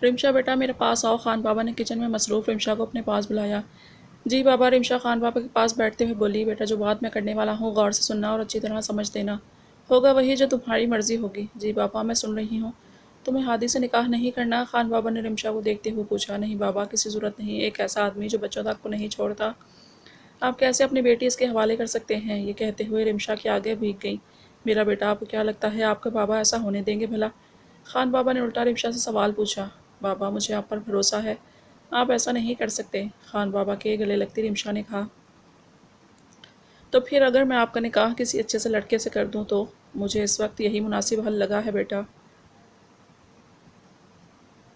رمشا بیٹا میرے پاس آؤ، خان بابا نے کچن میں مصروف رمشا کو اپنے پاس بلایا۔ جی بابا، رمشا خان بابا کے پاس بیٹھتے ہوئے بولی۔ بیٹا جو بات میں کرنے والا ہوں غور سے سننا اور اچھی طرح سمجھ دینا۔ ہوگا وہی جو تمہاری مرضی ہوگی۔ جی بابا میں سن رہی ہوں۔ تمہیں ہادی سے نکاح نہیں کرنا؟ خان بابا نے رمشا کو دیکھتے ہوئے پوچھا۔ نہیں بابا، کسی ضرورت نہیں، ایک ایسا آدمی جو بچوں تک کو نہیں چھوڑتا، آپ کیسے اپنی بیٹی اس کے حوالے کر سکتے ہیں؟ یہ کہتے ہوئے رمشا کے آگے بھیگ گئی۔ میرا بیٹا، آپ کو کیا لگتا ہے آپ کا بابا ایسا ہونے دیں گے بھلا؟ خان بابا نے الٹا رمشا سے سوال پوچھا۔ بابا مجھے آپ پر بھروسہ ہے، آپ ایسا نہیں کر سکتے، خان بابا کے گلے لگتی رمشا نے کہا۔ تو پھر اگر میں آپ کا نکاح کسی اچھے سے لڑکے سے کر دوں تو؟ مجھے اس وقت یہی مناسب حل لگا ہے بیٹا۔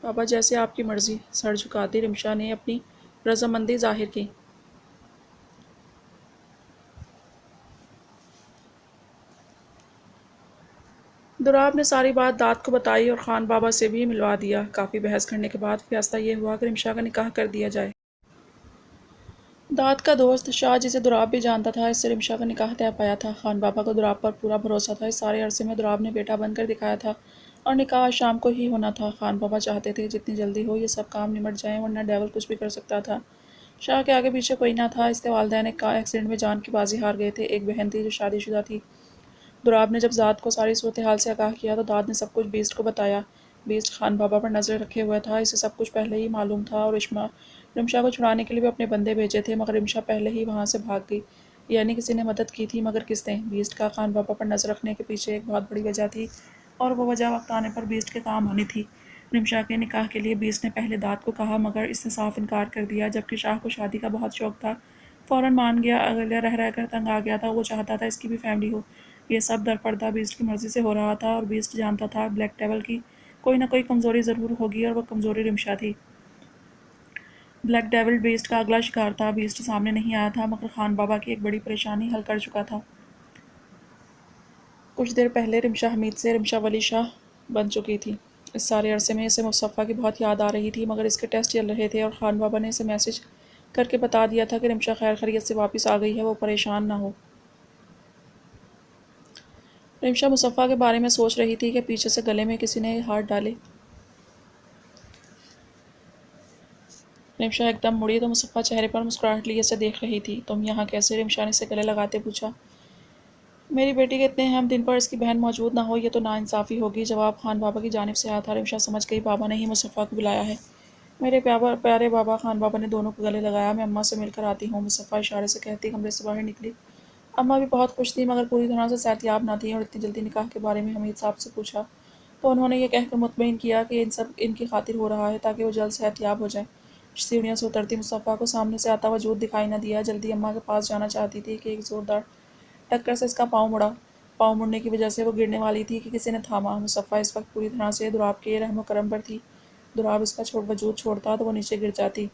بابا جیسے آپ کی مرضی، سر جھکاتی رمشا نے اپنی رضامندی ظاہر کی۔ دوراب نے ساری بات داد کو بتائی اور خان بابا سے بھی ملوا دیا۔ کافی بحث کرنے کے بعد فیصلہ یہ ہوا کہ رمشا کا نکاح کر دیا جائے۔ داد کا دوست شاہ، جسے دوراب بھی جانتا تھا، اس سے رمشا کا نکاح طے پایا تھا۔ خان بابا کو دوراب پر پورا بھروسہ تھا۔ اس سارے عرصے میں دوراب نے بیٹا بن کر دکھایا تھا اور نکاح آج شام کو ہی ہونا تھا۔ خان بابا چاہتے تھے جتنی جلدی ہو یہ سب کام نمٹ جائیں، ورنہ ڈیول کچھ بھی کر سکتا تھا۔ شاہ کے آگے پیچھے کوئی نہ تھا۔ اس کے والدین ایک ایکسیڈنٹ میں جان کی بازی ہار گئے تھے۔ ایک بہن تھی جو شادی شدہ تھی۔ دوراب نے جب داد کو ساری صورتحال سے آگاہ کیا تو داد نے سب کچھ بیسٹ کو بتایا۔ بیسٹ خان بابا پر نظر رکھے ہوئے تھا، اسے سب کچھ پہلے ہی معلوم تھا اور رمشا کو چھڑانے کے لیے بھی اپنے بندے بھیجے تھے، مگر رمشا پہلے ہی وہاں سے بھاگ گئی۔ یعنی کسی نے مدد کی تھی، مگر کس نے؟ بیسٹ کا خان بابا پر نظر رکھنے کے پیچھے ایک بہت بڑی وجہ تھی اور وہ وجہ وقت آنے پر بیسٹ کے کام آنی تھی۔ رمشا کے نکاح کے لیے بیسٹ نے پہلے داد کو کہا، مگر اس نے صاف انکار کر دیا، جبکہ شاہ کو شادی کا بہت شوق تھا۔ فوراً مان گیا، اگلے رہ کر تنگ آ گیا تھا، وہ چاہتا تھا اس کی بھی فیملی ہو۔ یہ سب در پردہ بیسٹ کی مرضی سے ہو رہا تھا اور بیسٹ جانتا تھا بلیک ڈیول کی کوئی نہ کوئی کمزوری ضرور ہوگی اور وہ کمزوری رمشا تھی۔ بلیک ڈیول بیسٹ کا اگلا شکار تھا۔ بیسٹ سامنے نہیں آیا تھا، مگر خان بابا کی ایک بڑی پریشانی حل کر چکا تھا۔ کچھ دیر پہلے رمشا حمید سے رمشا ولی شاہ بن چکی تھی۔ اس سارے عرصے میں اسے مصطفیٰ کی بہت یاد آ رہی تھی، مگر اس کے ٹیسٹ چل رہے تھے اور خان بابا نے اسے میسج کر کے بتا دیا تھا کہ رمشا خیر خیریت سے واپس آ گئی ہے، وہ پریشان نہ ہو۔ رمشا مصطفیٰ کے بارے میں سوچ رہی تھی کہ پیچھے سے گلے میں کسی نے ہاتھ ڈالے۔ رمشا ایک دم مڑی تو مصطفیٰ چہرے پر مسکراہٹ لیے اسے دیکھ رہی تھی۔ تم یہاں کیسے؟ رمشا نے اسے گلے لگاتے پوچھا۔ میری بیٹی کے اتنے اہم دن پر اس کی بہن موجود نہ ہو، یہ تو ناانصافی ہوگی۔ جواب خان بابا کی جانب سے آیا تھا۔ رمشا سمجھ گئی بابا نے ہی مصطفیٰ کو بلایا ہے۔ میرے پیارے بابا، خان بابا نے دونوں کو گلے لگایا، میں اماں سے مل کر آتی ہوں، مصطفیٰ اشارے سے کہتی کمرے سے باہر نکلی۔ اماں بھی بہت خوش تھیں، مگر پوری طرح سے صحتیاب نہ تھیں اور اتنی جلدی نکاح کے بارے میں حمید صاحب سے پوچھا تو انہوں نے یہ کہہ کر مطمئن کیا کہ ان سب ان کی خاطر ہو رہا ہے تاکہ وہ جلد صحتیاب ہو جائیں۔ سیڑھیوں سے اترتی مصطفیٰ کو سامنے سے آتا وجود دکھائی نہ دیا۔ جلدی اماں کے پاس جانا چاہتی تھی کہ ایک زوردار ٹکر سے اس کا پاؤں مڑا۔ پاؤں مڑنے کی وجہ سے وہ گرنے والی تھی کہ کسی نے تھاما۔ مصطفیٰ اس وقت پوری طرح سے دوراب کے رحم و کرم پر تھی۔ دوراب اس کا وجود چھوڑتا تو وہ نیچے گر جاتی۔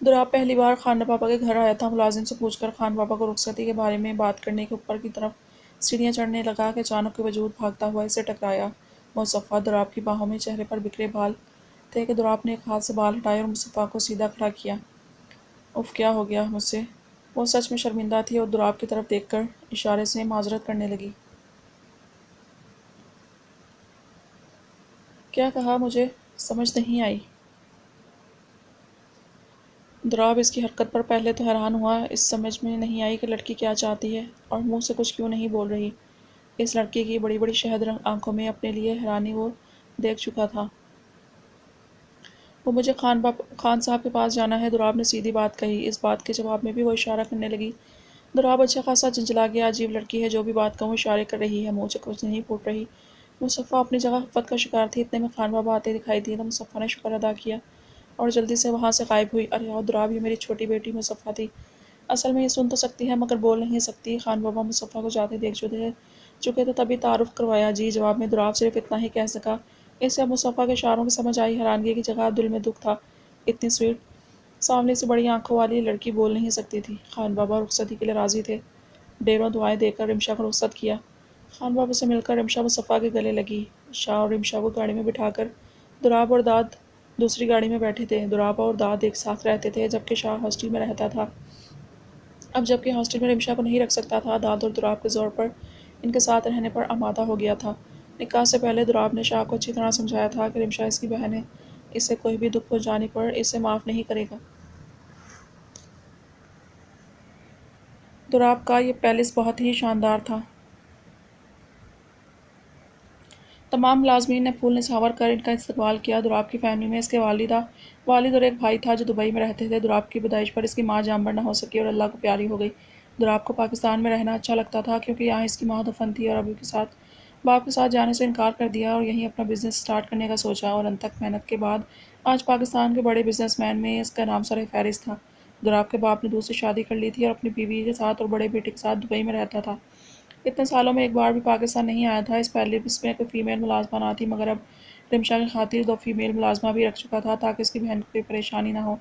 دوراب پہلی بار خان بابا کے گھر آیا تھا۔ ملازم سے پوچھ کر خان بابا کو رخصتی کے بارے میں بات کرنے کے اوپر کی طرف سیڑھیاں چڑھنے لگا کہ اچانک کے وجود بھاگتا ہوا اسے ٹکرایا۔ مصطفیٰ دوراب کی باہوں میں، چہرے پر بکھرے بال تھے کہ دوراب نے ایک ہاتھ سے بال ہٹائے اور مصطفیٰ کو سیدھا کھڑا کیا۔ اف، کیا ہو گیا مجھ سے؟ وہ سچ میں شرمندہ تھی اور دوراب کی طرف دیکھ کر اشارے سے معذرت کرنے لگی۔ کیا کہا؟ مجھے سمجھ نہیں آئی۔ دوراب اس کی حرکت پر پہلے تو حیران ہوا، اس سمجھ میں نہیں آئی کہ لڑکی کیا چاہتی ہے اور منہ سے کچھ کیوں نہیں بول رہی۔ اس لڑکی کی بڑی بڑی شہد رنگ آنکھوں میں اپنے لیے حیرانی وہ دیکھ چکا تھا۔ وہ مجھے خان صاحب کے پاس جانا ہے، دوراب نے سیدھی بات کہی۔ اس بات کے جواب میں بھی وہ اشارہ کرنے لگی۔ دوراب اچھا خاصا جھنجھلا گیا، عجیب لڑکی ہے، جو بھی بات کہوں اشارے کر رہی ہے، منہ سے کچھ نہیں پھوٹ رہی۔ مصطفیٰ اپنی جگہ خفت کا شکار تھی۔ اتنے میں خان بابا آتے دکھائی دیے تو مصطفیٰ نے شکر ادا کیا اور جلدی سے وہاں سے غائب ہوئی۔ ارے اور دوراب، یہ میری چھوٹی بیٹی مصطفیٰ تھی۔ اصل میں یہ سن تو سکتی ہے مگر بول نہیں سکتی۔ خان بابا مصطفیٰ کو جاتے دیکھ چکے تو تبھی تعارف کروایا۔ جی جواب میں دوراب صرف اتنا ہی کہہ سکا۔ اسے اب مصطفیٰ کے اشاروں میں سمجھ آئی۔ حیرانگی کی جگہ دل میں دکھ تھا۔ اتنی سویٹ سامنے سے بڑی آنکھوں والی لڑکی بول نہیں سکتی تھی۔ خان بابا رخصتی کے لیے راضی تھے۔ ڈیروں دعائیں دے کر رمشا کو رخصت کیا۔ خان بابا سے مل کر رمشا مصطفیٰ کے گلے لگی۔ شاہ اور رمشا کو گاڑی میں بٹھا کر دوراب اور داد دوسری گاڑی میں بیٹھے تھے۔ دوراب اور داد ایک ساتھ رہتے تھے جبکہ شاہ ہاسٹل میں رہتا تھا۔ اب جبکہ ہاسٹل میں رمشا کو نہیں رکھ سکتا تھا، داد اور دوراب کے زور پر ان کے ساتھ رہنے پر آمادہ ہو گیا تھا۔ نکاح سے پہلے دراب نے شاہ کو اچھی طرح سمجھایا تھا کہ رمشا اس کی بہن ہے، اسے کوئی بھی دکھ پہنچانے پر اسے معاف نہیں کرے گا۔ دراب کا یہ پیلس بہت ہی شاندار تھا۔ تمام ملازمین نے پھول نچھاور کر ان کا استقبال کیا۔ دراب کی فیملی میں اس کے والد اور ایک بھائی تھا جو دبئی میں رہتے تھے۔ دراب کی پیدائش پر اس کی ماں جانبر نہ ہو سکی اور اللہ کو پیاری ہو گئی۔ دراب کو پاکستان میں رہنا اچھا لگتا تھا کیونکہ یہاں اس کی ماں دفن تھی، اور باپ کے ساتھ جانے سے انکار کر دیا اور یہیں اپنا بزنس سٹارٹ کرنے کا سوچا، اور انتھک محنت کے بعد آج پاکستان کے بڑے بزنس مین میں اس کا نام سر فہرست تھا۔ دراب کے باپ نے دوسری شادی کر لی تھی اور اپنی بیوی کے ساتھ اور بڑے بیٹے کے ساتھ دبئی میں رہتا تھا۔ اتنے سالوں میں ایک بار بھی پاکستان نہیں آیا تھا۔ اس پیلس میں کوئی فیمیل ملازمہ نہ تھی، مگر اب رمشا کی خاطر 2 فیمیل ملازمہ بھی رکھ چکا تھا تاکہ اس کی بہن کو کوئی پریشانی نہ ہو۔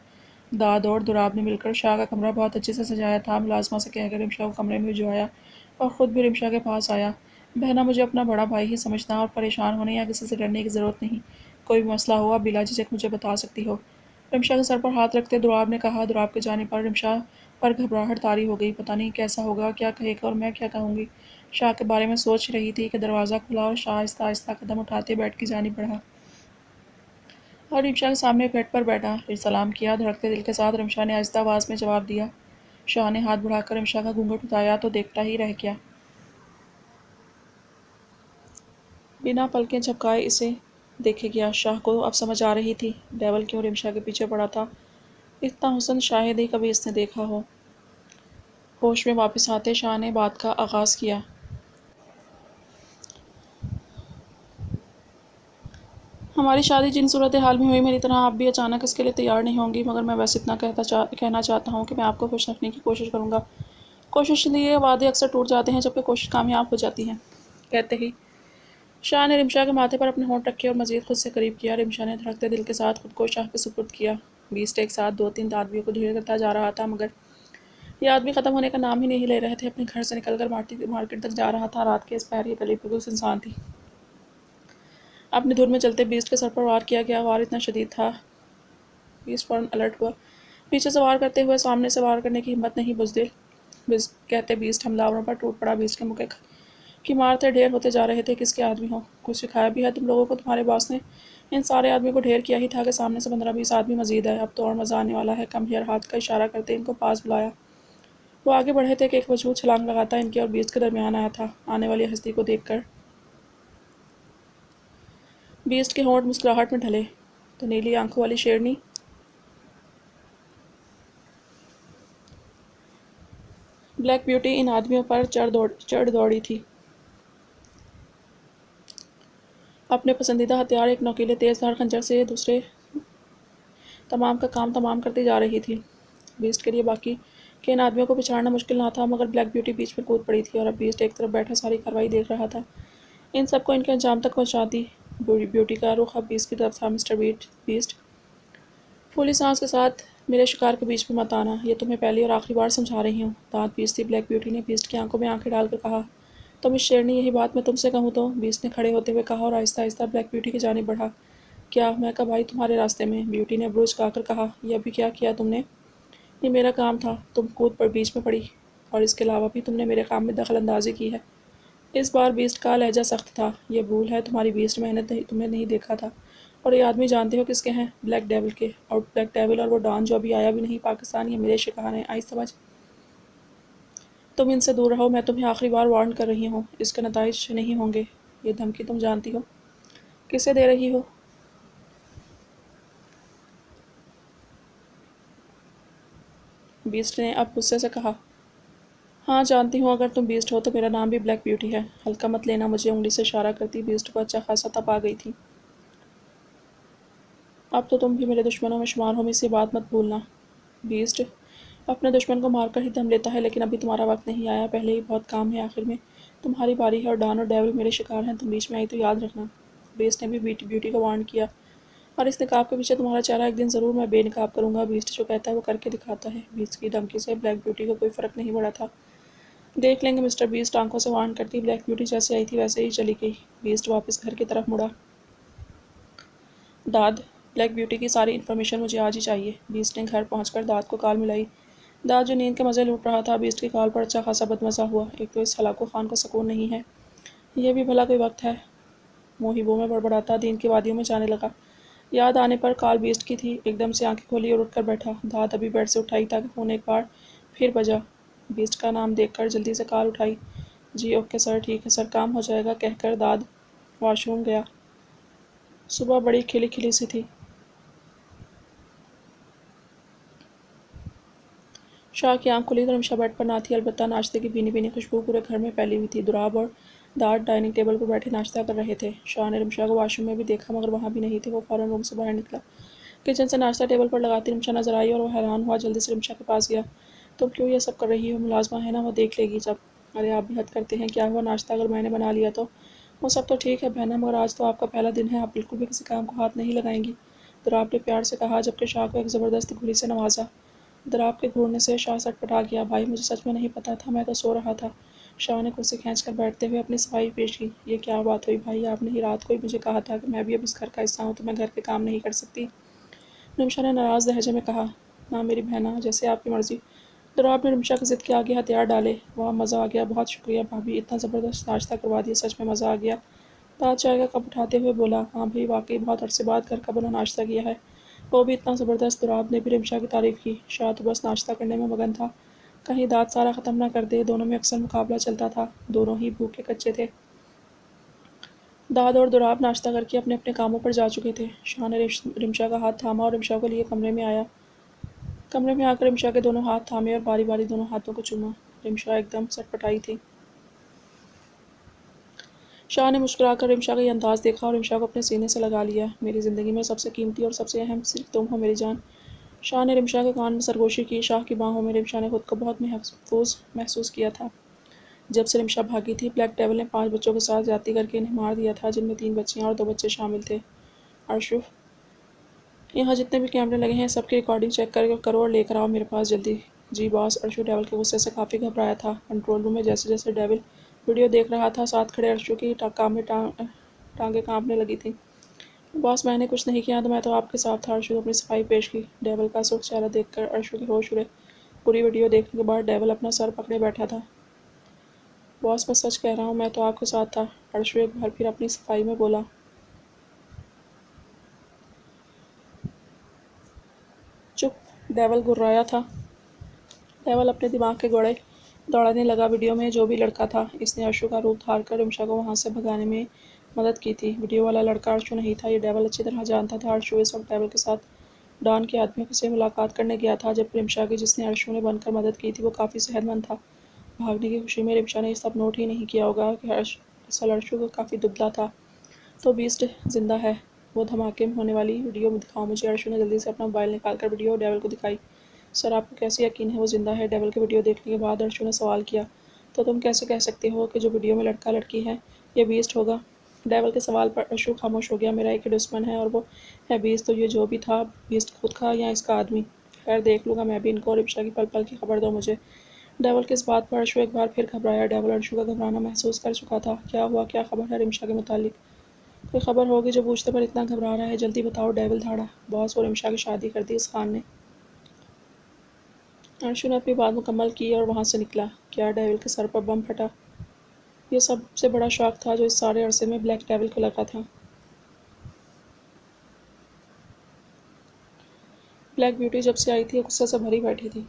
داد اور دراب نے مل کر شاہ کا کمرہ بہت اچھے سے سجایا تھا۔ ملازمہ سے کہہ کر رمشا کو کمرے میں بھجوایا اور خود بھی رمشا کے پاس آیا۔ بہنا، مجھے اپنا بڑا بھائی ہی سمجھنا اور پریشان ہونے یا کسی سے ڈرنے کی ضرورت نہیں۔ کوئی بھی مسئلہ ہو آپ بلا جھجک مجھے بتا سکتی ہو۔ رمشا کے سر پر ہاتھ رکھتے دراب نے کہا۔ دراب کے جانے پر رمشا پر گھبراہٹ طاری ہو گئی۔ پتہ نہیں کیسا ہوگا، کیا کہے گا اور میں کیا کہوں گی۔ شاہ کے بارے میں سوچ رہی تھی کہ دروازہ کھلا اور شاہ آہستہ آہستہ قدم اٹھاتے بیڈ کی جانب بڑھا اور رمشا کے سامنے بیڈ پر بیٹھا، پھر سلام کیا۔ دھڑکتے دل کے ساتھ رمشا نے آہستہ آواز میں جواب دیا۔ شاہ نے ہاتھ بڑھا کر رمشا کا گھونگھٹ اٹھایا تو دیکھتا ہی رہ گیا۔ بنا پلکیں جھپکائے اسے دیکھے گیا۔ شاہ کو اب سمجھ آ رہی تھی ڈیول کیوں رمشا کے پیچھے پڑا تھا۔ اتنا حسن شاید ہی کبھی اس نے دیکھا ہو۔ ہوش میں واپس آتے شاہ نے بات کا آغاز کیا۔ ہماری شادی جن صورتحال میں ہوئی، میری طرح آپ بھی اچانک اس کے لیے تیار نہیں ہوں گی، مگر میں بس اتنا کہنا چاہتا ہوں کہ میں آپ کو خوش رکھنے کی کوشش کروں گا۔ کوشش لیے وعدے اکثر ٹوٹ جاتے ہیں جبکہ کوشش کامیاب ہو جاتی ہے۔ کہتے ہی شاہ نے رمشا کے ماتھے پر اپنے ہونٹ رکھے اور مزید خود سے قریب کیا۔ رمشا نے دھڑکتے دل کے ساتھ خود کو شاہ کے سپرد کیا۔ بیسٹ ایک ساتھ 2-3 آدمیوں کو ڈھیر کرتا جا رہا تھا، مگر یہ آدمی ختم ہونے کا نام ہی نہیں لے رہے تھے۔ اپنے گھر سے نکل کر مارکیٹ تک جا رہا تھا۔ رات کے اس پہر یہ گلی بالکل سنسان تھی۔ اپنی دھن میں چلتے بیسٹ کے سر پر وار کیا گیا۔ وار اتنا شدید تھا بیسٹ فوراً الرٹ ہوا۔ پیچھے سے وار کرتے ہوئے سامنے سے وار کرنے کی ہمت نہیں بزدل کہتے بیسٹ حملہ پر ٹوٹ پڑا۔ بیسٹ کے موقع کی مار تھے، ڈھیر ہوتے جا رہے تھے۔ کس کے آدمی ہو، کچھ سکھایا بھی ہے تم لوگوں کو؟ تمہارے باس نے ان سارے آدمیوں کو ڈھیر کیا ہی تھا کہ سامنے سے 15-20 آدمی مزید ہے۔ اب تو اور مزہ آنے والا ہے۔ کم ہیئر ہاتھ کا اشارہ کرتے ان کو پاس بلایا۔ وہ آگے بڑھے تھے کہ ایک وجود چھلانگ لگاتا ان کے اور بیسٹ کے درمیان آیا تھا۔ آنے والی ہستی کو دیکھ کر بیسٹ کے ہونٹ مسکراہٹ میں ڈھلے تو نیلی آنکھوں والی شیرنی بلیک بیوٹی ان آدمیوں پر چڑھ دوڑی تھی۔ اپنے پسندیدہ ہتھیار ایک نوکیلے تیز دھار خنجر سے دوسرے تمام کا کام تمام کرتی جا رہی تھی۔ بیسٹ کے لیے باقی کہ ان آدمیوں کو پچھاڑنا مشکل نہ تھا، مگر بلیک بیوٹی بیچ میں کود پڑی تھی اور اب بیسٹ ایک طرف بیٹھا ساری کارروائی دیکھ رہا تھا۔ ان سب کو ان کے انجام تک پہنچاتی بیوٹی کا رخ اب بیسٹ کی طرف تھا۔ مسٹر بیسٹ، پھولی سانس کے ساتھ میرے شکار کے بیچ میں مت آنا، یہ تمہیں پہلی اور آخری بار سمجھا رہی ہوں۔ دانت پیستی بلیک بیوٹی نے بیسٹ کی آنکھوں میں آنکھیں ڈال کر کہا۔ تم اس شیرنی، یہی بات میں تم سے کہوں تو؟ بیسٹ نے کھڑے ہوتے ہوئے کہا اور آہستہ آہستہ بلیک بیوٹی کی جانب بڑھا۔ کیا میں کب آئی تمہارے راستے میں؟ بیوٹی نے ابرو جھکا کر کہا۔ یہ ابھی کیا کیا تم نے؟ یہ میرا کام تھا، تم کود پر بیچ میں پڑی، اور اس کے علاوہ بھی تم نے میرے کام میں دخل اندازی کی ہے۔ اس بار بیسٹ کا لہجہ سخت تھا۔ یہ بھول ہے تمہاری بیسٹ، میں نے تمہیں نہیں دیکھا تھا، اور یہ آدمی جانتے ہو کس کے ہیں؟ بلیک ڈیول کے۔ اور بلیک ڈیول اور وہ ڈان جو ابھی آیا بھی نہیں پاکستان، یہ میرے شکار ہیں، آئی سمجھ؟ تم ان سے دور رہو، میں تمہیں آخری بار وارن کر رہی ہوں، اس کے نتائج نہیں ہوں گے۔ یہ دھمکی تم جانتی ہو کسے دے رہی ہو؟ بیسٹ نے اب غصے سے کہا۔ ہاں جانتی ہوں، اگر تم بیسٹ ہو تو میرا نام بھی بلیک بیوٹی ہے۔ ہلکا مت لینا مجھے، انگلی سے اشارہ کرتی۔ بیسٹ کو اچھا خاصا تپ آ گئی تھی۔ اب تو تم بھی میرے دشمنوں میں شمار ہو، مجھ سے بات مت بھولنا۔ بیسٹ اپنے دشمن کو مار کر ہی دم لیتا ہے، لیکن ابھی تمہارا وقت نہیں آیا، پہلے ہی بہت کام ہے، آخر میں تمہاری باری ہے، اور ڈان اور ڈیول میرے شکار ہیں، تم بیچ میں آئی تو یاد رکھنا۔ بیسٹ نے بھی بیوٹی کو وارن کیا۔ اور اس نقاب کے پیچھے تمہارا چہرہ ایک دن ضرور میں بے نقاب کروں گا۔ بیسٹ جو کہتا ہے وہ کر کے دکھاتا ہے۔ بیسٹ کی دھمکی سے بلیک بیوٹی کو کوئی فرق نہیں پڑا تھا۔ دیکھ لیں گے مسٹر بیسٹ، آنکھوں سے وارن کرتی بلیک بیوٹی جیسے آئی تھی ویسے ہی چلی گئی۔ بیسٹ واپس گھر کی طرف مڑا۔ داد، بلیک بیوٹی کی ساری انفارمیشن مجھے آج ہی چاہیے۔ بیسٹ نے گھر پہنچ کر داد کو کال ملائی۔ داد جو نیند کے مزے لوٹ رہا تھا، بیسٹ کی کال پر اچھا خاصا بدمزہ ہوا۔ ایک تو اس ہلاکو خان کو سکون نہیں ہے، یہ بھی بھلا کوئی وقت ہے موہبوں میں بڑبڑاتا دین کی وادیوں میں جانے لگا۔ یاد آنے پر کال بیسٹ کی تھی۔ ایک دم سے آنکھیں کھولی اور اٹھ کر بیٹھا۔ دھات ابھی بیڈ سے اٹھائی تاکہ فون ایک بار پھر بجا۔ بیسٹ کا نام دیکھ کر جلدی سے کال اٹھائی۔ جی اوکے سر، ٹھیک ہے سر، کام ہو جائے گا کہہ کر داد واش روم گیا۔ صبح بڑی کھلی کھلی سی تھی۔ شاہ کی آنکھ کھلی تو رمشا بیڈ پر نہ تھی، البتہ ناشتے کی بھینی بھینی خوشبو پورے گھر میں پھیلی ہوئی تھی۔ دراب اور داد ڈائننگ ٹیبل پر بیٹھے ناشتہ کر رہے تھے۔ شاہ نے رمشا کو واش روم میں بھی دیکھا مگر وہاں بھی نہیں تھے۔ وہ فوراً روم سے باہر نکلا۔ کچن سے ناشتہ ٹیبل پر لگاتی رمشا نظر آئی اور وہ حیران ہوا۔ جلدی سے رمشا کے پاس گیا۔ تم کیوں یہ سب کر رہی ہو؟ ملازمہ ہے نا، وہ دیکھ لے گی جب۔ ارے آپ بھی حد کرتے ہیں، کیا ہوا ناشتہ اگر میں نے بنا لیا تو؟ وہ سب تو ٹھیک ہے بہنا، مگر آج تو آپ کا پہلا دن ہے، آپ بالکل بھی کسی کام کو ہاتھ نہیں لگائیں گی، دراب نے پیار سے کہا جبکہ شاہ کو ایک زبردست گھوری سے نوازا۔ دراب کے گھورنے سے شاہ سٹ پٹا گیا۔ بھائی مجھے سچ میں نہیں پتا تھا، میں تو سو رہا تھا۔ شاہ نے کرسی کھینچ کر بیٹھتے ہوئے اپنی صفائی پیش کی۔ یہ کیا بات ہوئی بھائی، آپ نے ہی رات کو ہی مجھے کہا تھا کہ میں بھی اب اس گھر کا حصہ ہوں تو میں گھر کے کام نہیں کر سکتی؟ رمشا نے ناراض لہجے میں کہا۔ نہ میری بہنا، جیسے آپ کی مرضی۔ دراب نے رمشا کی ضد کے آگے ہتھیار ڈالے۔ واہ مزہ آ گیا، بہت شکریہ بھابھی، اتنا زبردست ناشتہ کروا دیا، سچ میں مزہ آ گیا۔ داد چائے کا کپ اٹھاتے ہوئے بولا۔ ہاں بھائی، واقعی بہت عرصے بعد گھر کا بنا ناشتہ کیا ہے، وہ بھی اتنا زبردست۔ دراب نے بھی رمشا کی تعریف کی۔ شاہ تو بس ناشتہ کرنے میں مگن تھا، کہیں داد سارا ختم نہ کر دے۔ دونوں میں اکثر مقابلہ چلتا تھا، دونوں ہی بھوکے کچے تھے۔ داد اور دراب ناشتہ کر کے اپنے اپنے کاموں پر جا چکے تھے۔ شاہ نے رمشا کا ہاتھ تھاما اور رمشا کو لیے کمرے میں آیا۔ کمرے میں آ کر رمشا کے دونوں ہاتھ تھامے اور باری باری دونوں ہاتھوں کو چوما۔ رمشا ایک دم سٹ پٹائی تھی۔ شاہ نے مسکرا کر رمشا کا یہ انداز دیکھا اور رمشا کو اپنے سینے سے لگا لیا۔ میری زندگی میں سب سے قیمتی اور سب سے اہم صرف تم ہو میری جان۔ شاہ نے رمشا کے کان میں سرگوشی کی۔ شاہ کی باہوں میں رمشا نے خود کو بہت محفوظ محسوس کیا تھا۔ جب سے رمشا بھاگی تھی، بلیک ڈیول نے 5 بچوں کے ساتھ زیادتی کر کے انہیں مار دیا تھا، جن میں 3 بچیاں اور 2 بچے شامل تھے۔ ارشف، یہاں جتنے بھی کیمرے لگے ہیں سب کی ریکارڈنگ چیک کرو اور لے کر آؤ میرے پاس جلدی۔ جی باس۔ ارشو ڈیول کے غصے سے کافی گھبرایا تھا۔ کنٹرول روم میں جیسے جیسے ڈیول ویڈیو دیکھ رہا تھا، ساتھ کھڑے ارشو کی ٹانگیں کانپنے لگی تھیں۔ باس میں نے کچھ نہیں کیا تو میں تو آپ کے ساتھ تھا۔ ارشو نے اپنی صفائی پیش کی۔ ڈیول کا سرخ چہرہ دیکھ کر ارشو کے ہوش اڑے۔ پوری ویڈیو دیکھنے کے بعد ڈیول اپنا سر پکڑے بیٹھا تھا۔ باس میں سچ کہہ رہا ہوں، میں تو آپ کے ساتھ تھا، ارشو ایک بار پھر اپنی صفائی میں بولا۔ چپ، ڈیول گھررایا تھا۔ ڈیول اپنے دماغ کے گوڑے دوڑانے لگا۔ ویڈیو میں جو بھی لڑکا تھا، اس نے ارشو کا روپ دھار کر رمشا کو وہاں سے بھگانے میں مدد کی تھی۔ ویڈیو والا لڑکا ارشو نہیں تھا، یہ ڈیول اچھی طرح جانتا تھا۔ ارشو اس وقت ڈیول کے ساتھ ڈان کے آدمیوں سے ملاقات کرنے گیا تھا، جبکہ رمشا کی جس نے ارشو نے بن کر مدد کی تھی وہ کافی صحت مند تھا۔ بھاگنے کی خوشی میں رمشا نے یہ سب نوٹ ہی نہیں کیا ہوگا کہ اصل ارشو کو کافی دبلا تھا۔ تو بیسٹ زندہ ہے۔ وہ دھماکے میں ہونے والی ویڈیو دکھاؤ مجھے۔ ارشو نے جلدی سے اپنا موبائل نکال کر ویڈیو ڈیول کو دکھائی۔ سر آپ کو کیسے یقین ہے وہ زندہ ہے؟ ڈیول کی ویڈیو دیکھنے کے بعد ارشو نے سوال کیا۔ تو تم کیسے کہہ سکتے ہو کہ جو ویڈیو میں لڑکا لڑکی ہے یہ بیسٹ ہوگا؟ ڈیول کے سوال پر ارشو خاموش ہو گیا۔ میرا ایک ہی دشمن ہے اور وہ ہے بیسٹ، تو یہ جو بھی تھا بیسٹ خود کا یا اس کا آدمی؟ خیر دیکھ لوں گا میں بھی ان کو۔ رمشا کی پل پل کی خبر دو مجھے۔ ڈیول کے اس بات پر ارشو ایک بار پھر گھبرایا۔ ڈیول ارشو کا گھبرانا محسوس کر چکا تھا۔ کیا ہوا؟ کیا خبر ہے رمشا کے متعلق؟ کوئی خبر ہوگی جو پوچھتے پر اتنا گھبرا رہا ہے، جلدی بتاؤ۔ ڈیول دھاڑا۔ باس وہ رمشا کی شادی کر دی اس خان نے۔ ارشو نے اپنی بات مکمل کی اور وہاں سے نکلا۔ کیا ڈیول کے سر پر بم پھٹا؟ یہ سب سے بڑا شاک تھا جو اس سارے عرصے میں بلیک ڈیول کو لگا تھا۔ بلیک بیوٹی جب سے آئی تھی غصے سے بھری بیٹھی تھی۔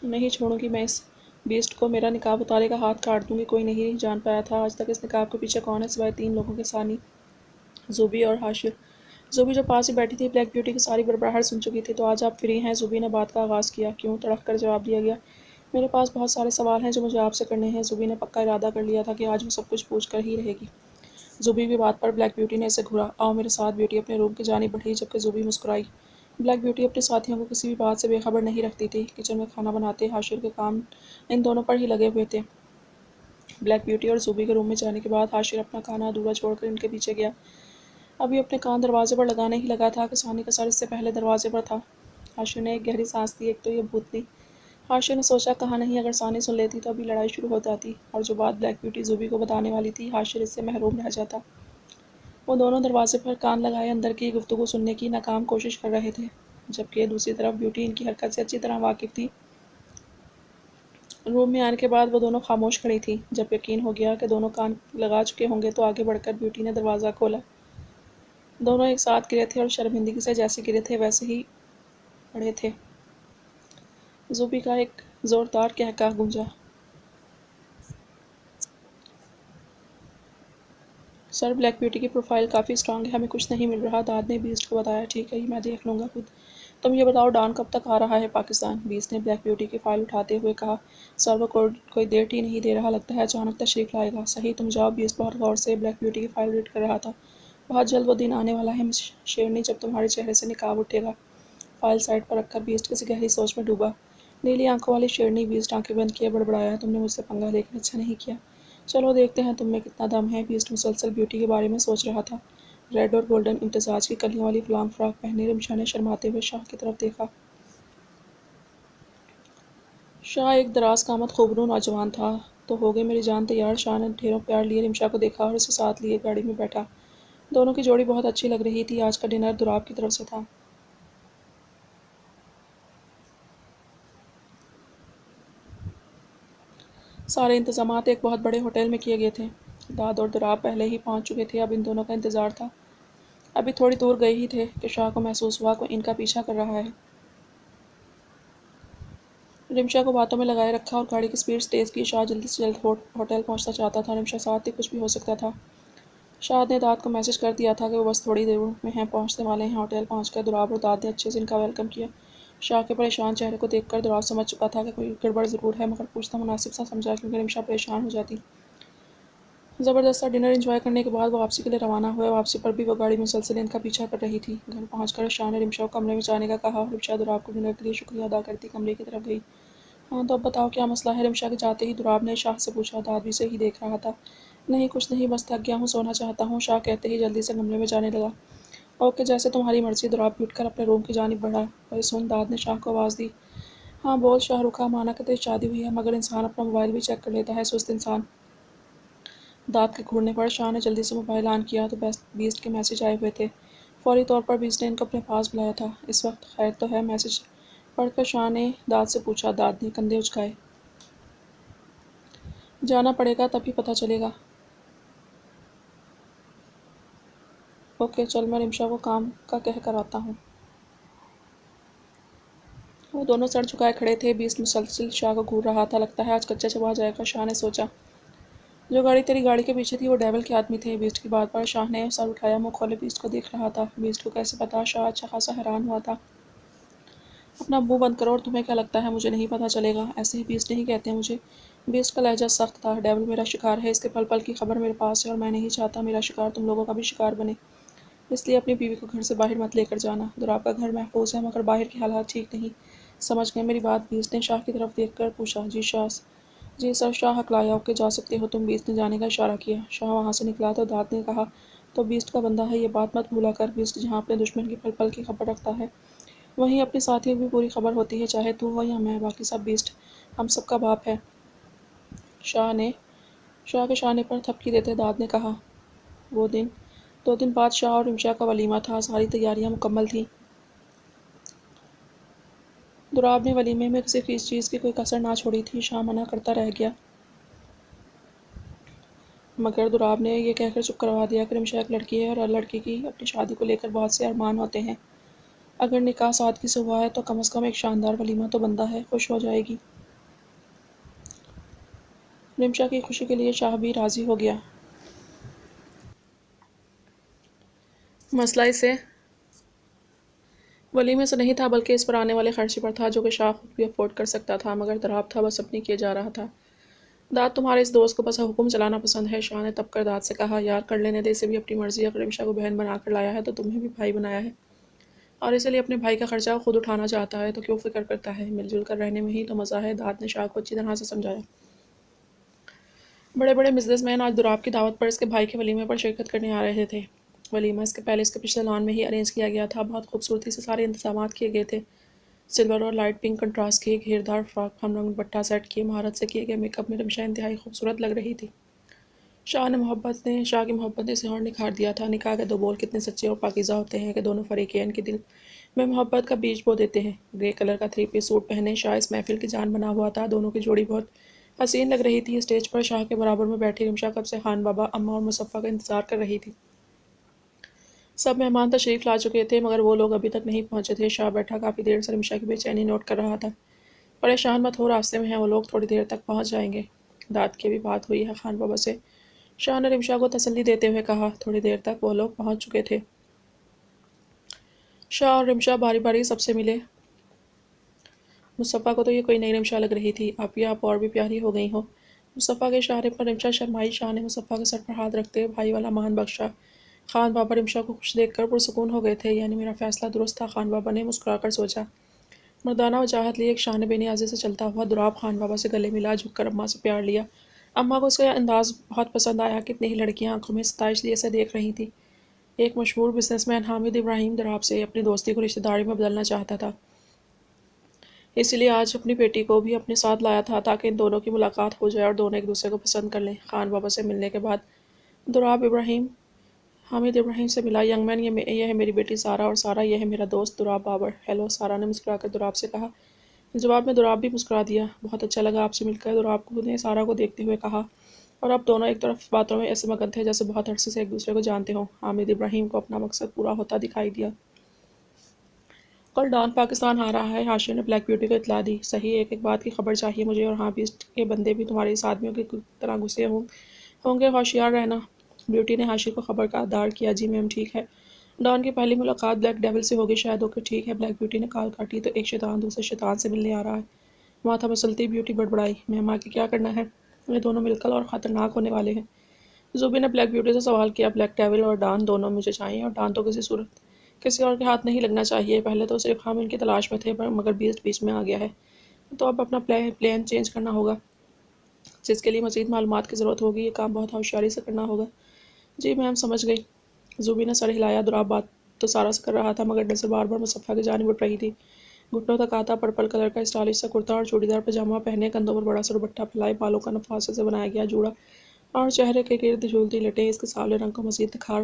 نہیں چھوڑوں گی میں اس بیسٹ کو، میرا نقاب اتارے گا ہاتھ کاٹ دوں گی۔ کوئی نہیں جان پایا تھا آج تک اس نقاب کے پیچھے کون ہے سوائے 3 لوگوں کے، ثانی، زوبی اور حاشر۔ زوبی جو پاس ہی بیٹھی تھی بلیک بیوٹی کی ساری بڑبڑاہٹ سن چکی تھی۔ تو آج آپ فری ہیں؟ زوبی نے بات کا آغاز کیا۔ کیوں؟ تڑپ کر جواب دیا گیا۔ میرے پاس بہت سارے سوال ہیں جو مجھے آپ سے کرنے ہیں۔ زوبی نے پکا ارادہ کر لیا تھا کہ آج وہ سب کچھ پوچھ کر ہی رہے گی۔ زوبی کی بات پر بلیک بیوٹی نے اسے گھورا۔ آؤ میرے ساتھ۔ بیوٹی اپنے روم کی جانب بڑھی جبکہ زوبی مسکرائی۔ بلیک بیوٹی اپنے ساتھیوں کو کسی بھی بات سے بے خبر نہیں رکھتی تھی۔ کچن میں کھانا بناتے حاشر کے کام ان دونوں پر ہی لگے ہوئے تھے۔ بلیک بیوٹی اور زوبی کے روم میں جانے کے بعد حاشر اپنا کھانا ادھورا چھوڑ کر ان کے پیچھے گیا۔ ابھی اپنے کان دروازے پر لگانے ہی لگا تھا کہ ثانی کا سر اس سے پہلے دروازے پر تھا۔ حاشر نے ایک گہری سانس لی۔ ایک تو یہ بھوتنی۔ حاشر نے سوچا کہا نہیں اگر ثانی سن لیتی تو ابھی لڑائی شروع ہو جاتی، اور جو بات بلیک بیوٹی زوبی کو بتانے والی تھی حاشر اس سے محروم رہ جاتا۔ وہ دونوں دروازے پر کان لگائے اندر کی گفتگو سننے کی ناکام کوشش کر رہے تھے، جبکہ دوسری طرف بیوٹی ان کی حرکت سے اچھی طرح واقف تھی۔ روم میں آنے کے بعد وہ دونوں خاموش کھڑی تھی۔ جب یقین ہو گیا کہ دونوں کان لگا چکے ہوں گے تو آگے بڑھ کر بیوٹی نے دروازہ کھولا۔ دونوں ایک ساتھ گرے تھے اور شرمندگی سے جیسے گرے تھے ویسے ہی پڑے تھے۔ زوبی کا ایک زوردار قہقہ گونجا۔ سر، بلیک بیوٹی کی پروفائل کافی اسٹرانگ ہے، ہمیں کچھ نہیں مل رہا، داد نے بیسٹ کو بتایا۔ ٹھیک ہے، میں دیکھ لوں گا خود۔ تم یہ بتاؤ ڈان کب تک آ رہا ہے پاکستان؟ بیسٹ نے بلیک بیوٹی کی فائل اٹھاتے ہوئے کہا۔ سر، وہ کوئی ڈیٹ ہی نہیں دے رہا، لگتا ہے اچانک تشریف لائے گا۔ صحیح، تم جاؤ۔ بیسٹ بہت غور سے بلیک بیوٹی کی فائل ریڈ کر رہا تھا۔ بہت جلد وہ دن آنے والا ہے مس شیرنی جب تمہارے چہرے سے نقاب اٹھے گا۔ فائل سائڈ پر رکھ کر بیسٹ کسی گہری سوچ میں ڈوبا۔ نیلی آنکھوں والی شیرنی بیسٹ آنکھیں بند کیے بڑبڑایا، تم نے مجھ سے پنگا لے کر اچھا نہیں کیا۔ چلو دیکھتے ہیں تم میں کتنا دم ہے۔ بیسٹ مسلسل بیوٹی کے بارے میں سوچ رہا تھا۔ ریڈ اور گولڈن امتزاج کی کلیوں والی لانگ فراک پہنے رمشا نے شرماتے ہوئے شاہ کی طرف دیکھا۔ شاہ ایک دراز قامت خوبرو نوجوان تھا۔ تو ہو گئی میری جان تیار؟ شاہ نے ڈھیروں پیار لیے رمشا کو دیکھا اور اسے ساتھ لیے گاڑی میں بیٹھا۔ دونوں کی جوڑی بہت اچھی لگ رہی تھی۔ آج کا ڈنر دوراب کی طرف سے تھا۔ سارے انتظامات ایک بہت بڑے ہوٹل میں کیے گئے تھے۔ داد اور دوراب پہلے ہی پہنچ چکے تھے، اب ان دونوں کا انتظار تھا۔ ابھی تھوڑی دور گئے ہی تھے کہ شاہ کو محسوس ہوا کوئی ان کا پیچھا کر رہا ہے۔ رمشا کو باتوں میں لگائے رکھا اور گاڑی کی سپیڈ تیز کی۔ شاہ جلد سے جلد ہوٹل پہنچنا چاہتا تھا، رمشا ساتھ ہی کچھ بھی ہو سکتا تھا۔ شاہ نے داد کو میسج کر دیا تھا کہ وہ بس تھوڑی دیر میں ہیں، پہنچنے والے ہیں۔ ہوٹل پہنچ کر دوراب اور داد نے اچھے سے ان کا ویلکم کیا۔ شاہ کے پریشان چہرے کو دیکھ کر دوراب سمجھ چکا تھا کہ کوئی گڑبڑ ضرور ہے، مگر پوچھنا مناسب سا سمجھا کیونکہ رمشا پریشان ہو جاتی۔ زبردست سا ڈنر انجوائے کرنے کے بعد وہ واپسی کے لیے روانہ ہوئے۔ واپسی پر بھی وہ گاڑی مسلسل ان کا پیچھا کر رہی تھی۔ گھر پہنچ کر شاہ نے رمشا کو کمرے میں جانے کا کہا اور رمشا دوراب کو ڈنر کے لیے شکریہ ادا کرتی کمرے کی طرف گئی۔ ہاں تو اب بتاؤ کیا مسئلہ ہے؟ رمشا کے جاتے ہی دوراب نے شاہ سے پوچھا۔ داد بھی سے ہی دیکھ رہا تھا۔ نہیں کچھ نہیں، بس تھک گیا ہوں، سونا چاہتا ہوں، شاہ کہتے ہی جلدی سے کمرے میں جانے لگا۔ اوکے، جیسے تمہاری مرضی۔ دوراب اٹھ کر اپنے روم کی جانب بڑھا۔ اوئے سن، داد نے شاہ کو آواز دی۔ ہاں بول۔ شاہ رکا۔ مانا کہ تیری شادی ہوئی ہے مگر انسان اپنا موبائل بھی چیک کر لیتا ہے، سست انسان۔ داد کے گھورنے پر شاہ نے جلدی سے موبائل آن کیا تو بیسٹ کے میسج آئے ہوئے تھے۔ فوری طور پر بیسٹ نے ان کو اپنے پاس بلایا تھا۔ اس وقت خیر تو ہے؟ میسج پڑھ کر شاہ نے داد سے پوچھا۔ داد نے کندھے اچکائے۔ جانا پڑے گا تب ہی پتہ چلے گا۔ اوکے چل، میں رمشا کو کام کا کہہ کر آتا ہوں۔ وہ دونوں سر جھکائے کھڑے تھے۔ بیسٹ مسلسل شاہ کو گھور رہا تھا۔ لگتا ہے آج کچا چبا جائے گا، شاہ نے سوچا۔ جو گاڑی تیری گاڑی کے پیچھے تھی وہ ڈیول کے آدمی تھے۔ بیسٹ کی بات پر شاہ نے سر اٹھایا، منہ کھولے بیسٹ کو دیکھ رہا تھا۔ بیسٹ کو کیسے پتا؟ شاہ اچھا خاصا حیران ہوا تھا۔ اپنا منہ بند کرو، اور تمہیں کیا لگتا ہے مجھے نہیں پتہ چلے گا؟ ایسے ہی بیسٹ نہیں کہتے مجھے۔ بیسٹ کا لہجہ سخت تھا۔ ڈیول میرا شکار ہے، اس کے پل پل کی خبر میرے پاس ہے اور میں نہیں چاہتا میرا شکار تم لوگوں کا بھی شکار بنے، اس لیے اپنی بیوی کو گھر سے باہر مت لے کر جانا۔ دوراب کا گھر محفوظ ہے مگر باہر کے حالات ٹھیک نہیں۔ سمجھ گئے میری بات؟ بیسٹ نے شاہ کی طرف دیکھ کر پوچھا۔ جی سر، شاہ ہکلایا۔ اوکے جا سکتے ہو تم، بیسٹ نے جانے کا اشارہ کیا۔ شاہ وہاں سے نکلا تو داد نے کہا، تو بیسٹ کا بندہ ہے، یہ بات مت بھولا کر۔ بیسٹ جہاں اپنے دشمن کی پل پل کی خبر رکھتا ہے وہیں اپنے ساتھیوں کی بھی پوری خبر ہوتی ہے، چاہے تو ہو یا میں، باقی سب بیسٹ ہم سب کا باپ ہے۔ شاہ کے شانے پر تھپکی دیتے داد نے کہا۔ وہ دن 2 دن بعد شاہ اور رمشا کا ولیمہ تھا۔ ساری تیاریاں مکمل تھیں۔ دوراب نے ولیمے میں کسی چیز کی کوئی کسر نہ چھوڑی تھی۔ شاہ منع کرتا رہ گیا مگر دوراب نے یہ کہہ کر چپ کروا دیا کہ رمشا ایک لڑکی ہے اور ہر لڑکی کی اپنی شادی کو لے کر بہت سے ارمان ہوتے ہیں۔ اگر نکاح سادگی سے ہوا ہے تو کم از کم ایک شاندار ولیمہ تو بنتا ہے، خوش ہو جائے گی۔ رمشا کی خوشی کے لیے شاہ بھی راضی ہو گیا۔ مسئلہ اسے ولیمے سے نہیں تھا بلکہ اس پر آنے والے خرچے پر تھا جو کہ شاہ خود بھی افورڈ کر سکتا تھا، مگر دوراب تھا بس اپنی کیے جا رہا تھا۔ داد تمہارے اس دوست کو بس حکم چلانا پسند ہے، شاہ نے تپ کر داد سے کہا۔ یار کر لینے دے، اسے بھی اپنی مرضی، اگر رمشا کو بہن بنا کر لایا ہے تو تمہیں بھی بھائی بنایا ہے اور اسی لیے اپنے بھائی کا خرچہ خود اٹھانا چاہتا ہے تو کیوں فکر کرتا ہے؟ مل جل کر رہنے میں ہی تو مزہ ہے، داد نے شاہ کو اچھی طرح سے سمجھایا۔ بڑے بڑے بزنس مین آج دوراب کی دعوت پر اس کے بھائی کے ولیمے پر شرکت کرنے آ رہے تھے۔ ولیمہ اس کے پہلے اس کے پچھلے لان میں ہی ارینج کیا گیا تھا۔ بہت خوبصورتی سے سارے انتظامات کیے گئے تھے۔ سلور اور لائٹ پنک کنٹراسٹ کی گھیردار فراک، ہم رنگ دوپٹہ سیٹ کیے، مہارت سے کیے گئے میک اپ میں رمشا انتہائی خوبصورت لگ رہی تھی۔ شاہ کی محبت نے اسے اور نکھار دیا تھا۔ نکاح کے 2 بول کتنے سچے اور پاکیزہ ہوتے ہیں کہ دونوں فریقین کے دل میں محبت کا بیج بو دیتے ہیں۔ گرے کلر کا 3 پیس سوٹ پہنے شاہ اس محفل کی جان بنا ہوا تھا۔ دونوں کی جوڑی بہت حسین لگ رہی تھی۔ اسٹیج پر شاہ کے برابر میں بیٹھی رمشا کب سے خان بابا، اماں اور مصطفیٰ کا انتظار کر رہی تھی۔ سب مہمان تشریف لا چکے تھے مگر وہ لوگ ابھی تک نہیں پہنچے تھے۔ شاہ بیٹھا کافی دیر سے رمشا کی بے چینی نوٹ کر رہا تھا۔ پریشان مت ہو، راستے میں ہیں وہ لوگ، تھوڑی دیر تک پہنچ جائیں گے۔ داد کی بھی بات ہوئی ہے خان بابا سے، شاہ نے رمشا کو تسلی دیتے ہوئے کہا۔ تھوڑی دیر تک وہ لوگ پہنچ چکے تھے۔ شاہ اور رمشا باری باری سب سے ملے۔ مصطفیٰ کو تو یہ کوئی نئی رمشا لگ رہی تھی۔ آپ اور بھی پیاری ہو گئی ہو۔ مصطفیٰ کے اشارے پر رمشا شرمائی۔ شاہ نے مصطفیٰ کے سر پر ہاتھ رکھتے بھائی والا مان بخشا۔ خان بابا رمشا کو خوش دیکھ کر پرسکون ہو گئے تھے۔ یعنی میرا فیصلہ درست تھا، خان بابا نے مسکرا کر سوچا۔ مردانہ وجاہت لی ایک شاہ نے بے نیازی سے چلتا ہوا دراب خان بابا سے گلے ملا، جھک کر اماں سے پیار لیا۔ اماں کو اس کا انداز بہت پسند آیا۔ کتنی ہی لڑکیاں آنکھوں میں ستائش لیے اسے دیکھ رہی تھیں۔ ایک مشہور بزنس مین حامد ابراہیم دراب سے اپنی دوستی کو رشتہ داری میں بدلنا چاہتا تھا، اسی لیے آج اپنی بیٹی کو بھی اپنے ساتھ لایا تھا تاکہ ان دونوں کی ملاقات ہو جائے اور دونوں ایک دوسرے کو پسند کر لیں۔ خان بابا سے ملنے کے بعد دراب حامد ابراہیم سے ملا۔ ینگ مین، یہ ہے میری بیٹی سارہ، اور سارہ یہ ہے میرا دوست دراب بابر۔ ہیلو، سارہ نے مسکرا کر دراب سے کہا۔ جواب میں دراب بھی مسکرا دیا۔ بہت اچھا لگا آپ سے مل کر، دراب نے سارہ کو دیکھتے ہوئے کہا، اور اب دونوں ایک طرف باتوں میں ایسے مگن تھے جیسے بہت عرصے سے ایک دوسرے کو جانتے ہوں۔ حامد ابراہیم کو اپنا مقصد پورا ہوتا دکھائی دیا۔ کل ڈان پاکستان آ رہا ہے، حاشیے نے بلیک بیوٹی کو اطلاع دی۔ صحیح، ایک بات کی خبر چاہیے مجھے، اور ہاں، بیسٹ کے بندے بھی تمہارے اس آدمیوں کی طرح گھسے ہوں گے، ہوشیار رہنا۔ بیوٹی نے حاشیے کو خبر کا دار کیا۔ جی میم، ٹھیک ہے۔ ڈان کی پہلی ملاقات بلیک ڈیول سے ہوگی شاید۔ اوکے ٹھیک ہے۔ بلیک بیوٹی نے کال کاٹی تو ایک شیطان دوسرے شیطان سے ملنے آ رہا ہے۔ ماتھا مسلتی بیوٹی بڑبڑائی، میم آگے کیا کرنا ہے؟ یہ دونوں مل کر اور خطرناک ہونے والے ہیں۔ زوبی نے بلیک بیوٹی سے سوال کیا۔ بلیک ڈیول اور ڈان دونوں مجھے چاہیے، اور ڈان تو کسی اور کے ہاتھ نہیں لگنا چاہیے۔ پہلے تو صرف ہم ان کی تلاش میں تھے مگر بیسٹ بیچ میں آ گیا ہے، تو اب اپنا پلان چینج کرنا ہوگا، جس کے لیے مزید معلومات کی ضرورت ہوگی۔ یہ کام بہت ہوشیاری سے کرنا ہوگا۔ جی میم، سمجھ گئی۔ زوبی نے سر ہلایا۔ دراب بات تو سارا سے کر رہا تھا مگر نظر بار بار مصطفیٰ کی جانب اٹھ رہی تھی۔ گھٹنوں تک آتا پرپل کلر کا اسٹائلش سا کرتا اور چوڑی دار پاجامہ پہنے، کندھوں پر بڑا سا دوپٹہ پھیلائے، بالوں کا نفاست سے بنایا گیا جوڑا اور چہرے کے گرد جھولتی لٹیں اس کے سانولے رنگ کو مزید نکھار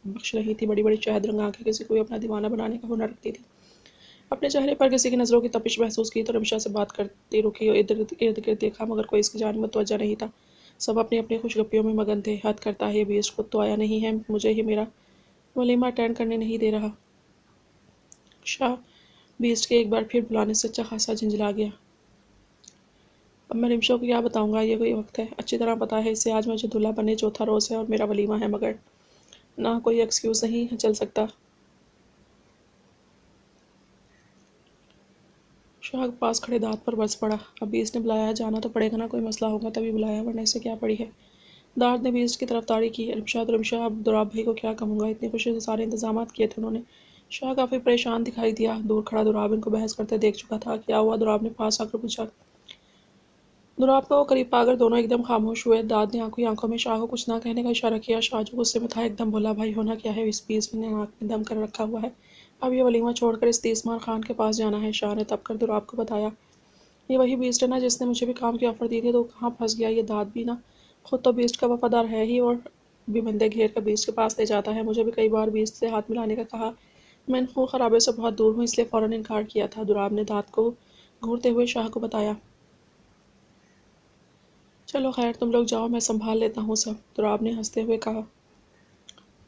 بخش رہی تھی۔ بڑی بڑی شہد رنگ آنکھیں کسی کو بھی اپنا دیوانہ بنانے کا ہنر رکھتی تھی۔ اپنے چہرے پر کسی کی نظروں کی تپش محسوس کی تو رمشا سے بات کرتی رکی اور ارد گرد دیکھا مگر کوئی اس کی جانب متوجہ نہیں تھا۔ سب اپنی اپنی خوش گپیوں میں مگن تھے۔ حد کرتا ہے یہ بیسٹ، خود تو آیا نہیں ہے، مجھے ہی میرا ولیمہ اٹینڈ کرنے نہیں دے رہا۔ شاہ بیسٹ کے ایک بار پھر بلانے سے اچھا خاصا جھنجھلا گیا۔ اب میں رمشا کو کیا بتاؤں گا، یہ کوئی وقت ہے، اچھی طرح پتا ہے اسے آج مجھے دلہا بننے چوتھا روز ہے اور میرا ولیمہ ہے، مگر نہ کوئی ایکسکیوز نہیں چل سکتا۔ شاہ کے پاس کھڑے دانت پر برس پڑا۔ اب بیسٹ نے بلایا ہے، جانا تو پڑے گا نا، کوئی مسئلہ ہوگا تبھی بلایا، ورنہ اسے کیا پڑی ہے۔ دانت نے بیسٹ کی طرفداری کی۔ رمشا، اب دراب بھائی کو کیا کہوں گا، اتنی خوشی سے سارے انتظامات کیے تھے انہوں نے۔ شاہ کافی پریشان دکھائی دیا۔ دور کھڑا دراب ان کو بحث کرتے دیکھ چکا تھا۔ کیا ہوا، دراب نے پاس آ کر پوچھا۔ دراب کو قریب پا کر دونوں ایک دم خاموش ہوئے۔ داد نے آنکھوں میں شاہ کو کچھ نہ کہنے کا اشارہ کیا۔ شاہ جو غصے میں تھا ایک دم بولا، بھائی ہونا کیا ہے، اس بیس نے ناک میں دم کر رکھا ہوا ہے، اب یہ ولیمہ چھوڑ کر اس تیسمار خان کے پاس جانا ہے۔ شاہ نے تب کر دراب کو بتایا، یہ وہی بیسٹ ہے نا جس نے مجھے بھی کام کی آفر دی تھی، تو کہاں پھنس گیا یہ داد بھی نا، خود تو بیسٹ کا وفادار ہے ہی اور بھی بندے گھیر کر بیسٹ کے پاس لے جاتا ہے۔ مجھے بھی کئی بار بیسٹ سے ہاتھ ملانے کا کہا، میں ان خون خرابے سے بہت دور ہوں اس لیے فوراً انکار کیا تھا۔ دراب نے داد کو گھورتے ہوئے شاہ کو بتایا۔ چلو خیر، تم لوگ جاؤ، میں سنبھال لیتا ہوں سب، دراب نے ہنستے ہوئے کہا۔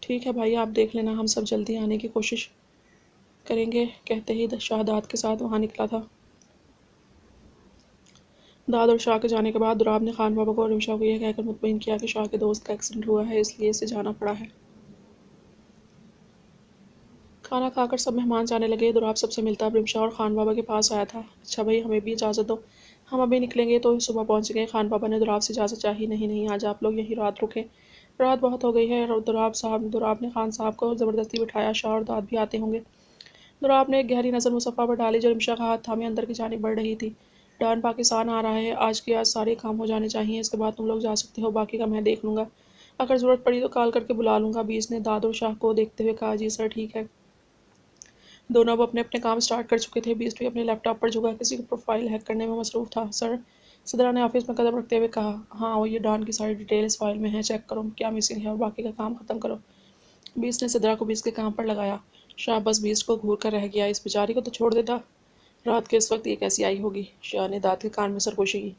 ٹھیک ہے بھائی، آپ دیکھ لینا، ہم سب جلدی آنے کی کوشش کریں گے۔ کہتے ہی شاہ داد کے ساتھ وہاں نکلا تھا۔ داد اور شاہ کے جانے کے بعد دراب نے خان بابا کو اور رمشا کو یہ کہہ کر مطمئن کیا کہ شاہ کے دوست کا ایکسیڈنٹ ہوا ہے، اس لیے اسے جانا پڑا ہے۔ کھانا کھا کر سب مہمان جانے لگے۔ دراب سب سے ملتا اب رمشا اور خان بابا کے پاس آیا تھا۔ اچھا بھائی، ہمیں بھی اجازت دو، ہم ابھی نکلیں گے تو صبح پہنچ گئے۔ خان بابا نے دراب سے اجازت چاہی۔ نہیں، آج آپ لوگ یہیں رات رکیں، رات بہت ہو گئی ہے۔ دراب نے خان صاحب کو زبردستی بٹھایا، شاہ اور داد بھی آتے ہوں گے۔ دراب نے ایک گہری نظر مصطفیٰ پر ڈالی جو رمشا کا ہاتھ تھامے اندر کی جانب بڑھ رہی تھی۔ ڈان پاکستان آ رہا ہے، آج سارے کام ہو جانے چاہیے، اس کے بعد تم لوگ جا سکتے ہو، باقی کا میں دیکھ لوں گا، اگر ضرورت پڑی تو کال کر کے بلا لوں گا۔ بیس نے داد اور شاہ کو دیکھتے ہوئے کہا۔ جی سر، ٹھیک ہے۔ دونوں اب اپنے کام سٹارٹ کر چکے تھے۔ بیسٹ بھی اپنے لیپ ٹاپ پر جھکا کسی کی پروفائل ہیک کرنے میں مصروف تھا۔ سر، صدرا نے آفس میں قدم رکھتے ہوئے کہا۔ ہاں، یہ ڈان کی ساری ڈیٹیل اس فائل میں ہیں، چیک کرو کیا مسنگ ہے اور باقی کا کام ختم کرو۔ بیسٹ نے صدرا کو بیسٹ کے کام پر لگایا۔ شاہ بس بیسٹ کو گھور کر رہ گیا۔ اس بیچاری کو تو چھوڑ دیتا، رات کے اس وقت یہ کیسی آئی ہوگی؟ شاہ نے دانت کے کان میں سرگوشی کی۔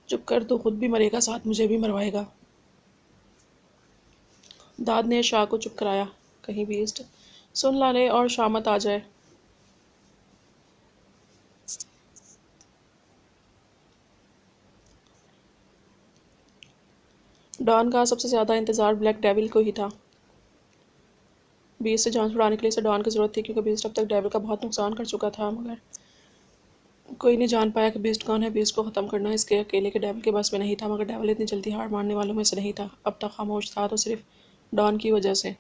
چپ کر، تو خود بھی مرے گا، ساتھ مجھے بھی مروائے گا۔ داد نے شاہ کو چپ کرایا۔ کہیں بیسٹ سن لا لے اور شامت آ جائے۔ ڈان کا سب سے زیادہ انتظار بلیک ڈیول کو ہی تھا۔ بیسٹ سے جان چھڑانے کے لیے اسے ڈان کی ضرورت تھی، کیونکہ بیسٹ اب تک ڈیول کا بہت نقصان کر چکا تھا، مگر کوئی نہیں جان پایا کہ بیسٹ کون ہے۔ بیسٹ کو ختم کرنا اس کے اکیلے کے ڈیول کے بس میں نہیں تھا، مگر ڈیول اتنی جلدی ہار ماننے والوں میں سے نہیں تھا۔ اب تک خاموش تھا تو صرف ڈان کی وجہ سے۔